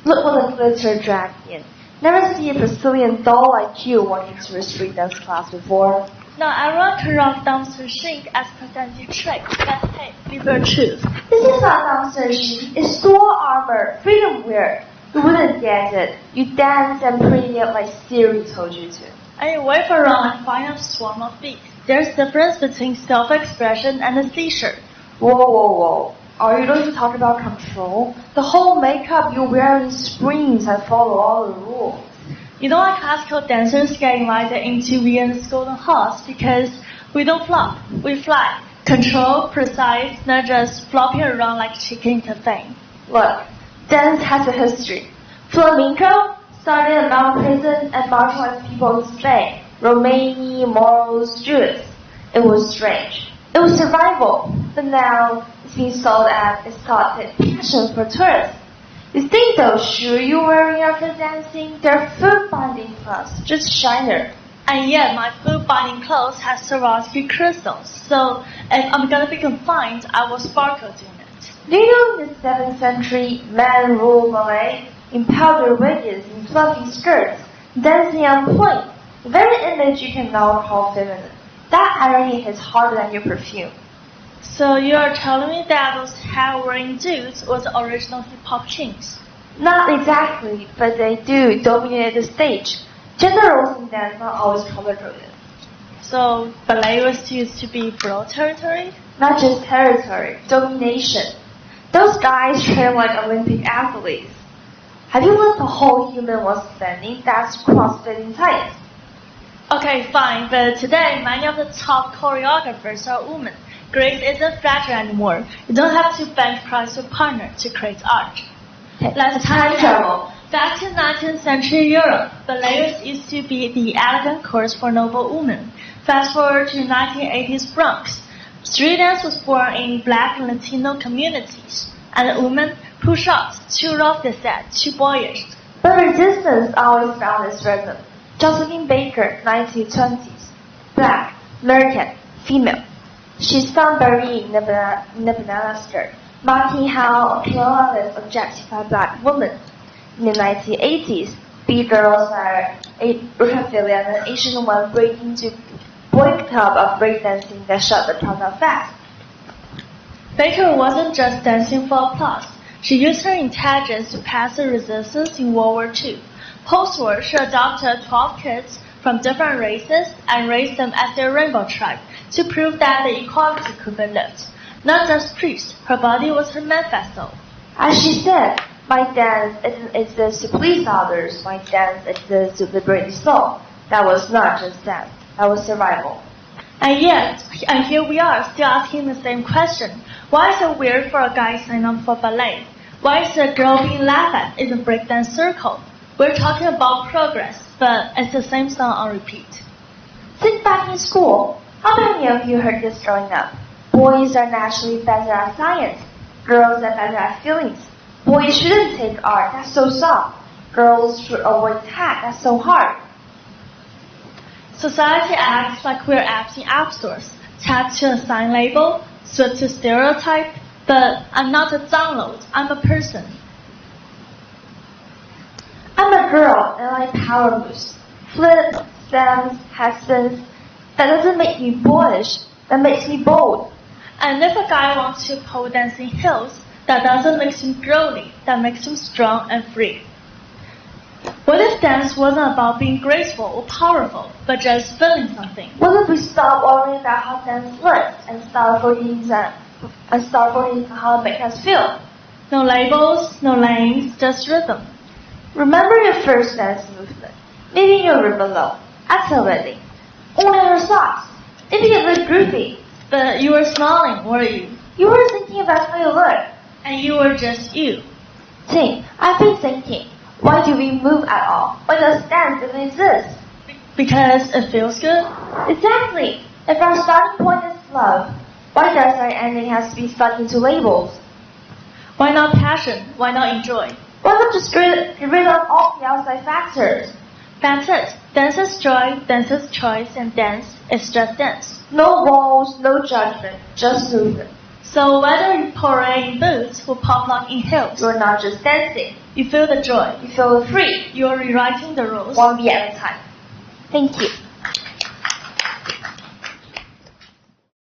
Look what the glitter dragged in. Never see a Brazilian doll like you walking to a street dance class before. Now everyone can rock dancer chic as percentage trick, but hey, be your truth. This is not dancer chic, it's store armor, freedom wear. You wouldn't get it. You dance and pretty up like Siri told you to. And you wave around like flying a swarm of bees. There's a difference between self-expression and a t-shirt. Whoa. Are you going to talk about control? The whole makeup you're wearing screams and follow all the rules. You don't like classical dancers getting invited into Vienna's golden halls because we don't flop, we fly. Control, precise, not just flopping around like chicken to fame. Look, dance has a history. Flamenco started in Mount Prison and marginalized people in Spain. Romani, Moros, Jews. It was strange. It was survival, but now it's being sold as exotic passion for tourists. You think those shoes you're wearing after dancing, they're food binding plus, just shiner. And yet my food binding clothes have Swarovski crystals, so if I'm gonna be confined, I will sparkle doing it. Do you know in the 7th century, men ruled ballet in powder wigs and fluffy skirts, dancing on point, the very image you can now call feminine. That irony hits harder than your perfume. So you're telling me that those hat-wearing dudes were the original hip-hop kings? Not exactly, but they do dominate the stage. Gender roles in dance are always color-coded. So ballet was used to be bro territory? Not just territory, domination. Those guys train like Olympic athletes. Have you looked the whole human while standing? That's cross-fitting tights. Okay, fine, but today many of the top choreographers are women. Grace isn't fragile anymore. You don't have to bench press your partner to create art. Let's time travel. Back to 19th century Europe, ballet used to be the elegant course for noble women. Fast forward to 1980s Bronx. Street dance was born in black and Latino communities, and the women push ups, too rough they said, too boyish. But resistance always found its rhythm. Josephine Baker, 1920s. Black, American, female. She's found buried in the banana skirt, marking how colonialists objectify black women. In the 1980s, B-girls are Rockefeller and an Asian woman breaking into boy club of breakdancing that shut the crowd down fast. Baker wasn't just dancing for applause. She used her intelligence to pass the resistance in World War II. Post-war, she adopted 12 kids from different races and raised them as their rainbow tribe to prove that the equality could be lived. Not just preached, her body was her manifesto. As she said, my dance isn't exist to please others, my dance exists to liberate the soul. That was not just dance, that was survival. And here we are, still asking the same question. Why is it weird for a guy sign up for ballet? Why is a girl being laughed at in the breakdance circle? We're talking about progress, but it's the same song on repeat. Think back in school. How many of you heard this growing up? Boys are naturally better at science. Girls are better at feelings. Boys shouldn't take art, that's so soft. Girls should avoid tech, that's so hard. Society acts like we're apps in app stores, tagged to a sign label, swift to stereotype, but I'm not a download, I'm a person. I'm a girl and I like power moves. Flips, stems, headstands. That doesn't make me boyish, that makes me bold. And if a guy wants to pole dance in heels, that doesn't make him girly, that makes him strong and free. What if dance wasn't about being graceful or powerful, but just feeling something? What if we stop worrying about how dance looks and start focusing on how it makes us feel? No labels, no lanes, just rhythm. Remember your first dance movement. Maybe you were below, at a wedding. Only her socks. Maybe it looked groovy. But you were smiling, were you? You were thinking about how you look. And you were just you. Ting, I've been thinking, why do we move at all? Why does dance even exist? Because it feels good? Exactly. If our starting point is love, why does our ending have to be stuck into labels? Why not passion? Why not enjoy? Why not just get rid of all the outside factors? That's it. Dance is joy, dance is choice, and dance is just dance. No walls, no judgment, just movement. So whether you parade in boots or pop lock in heels, You're not just dancing. you feel the joy. You feel free, You're rewriting the rules. one beat at a time. Thank you.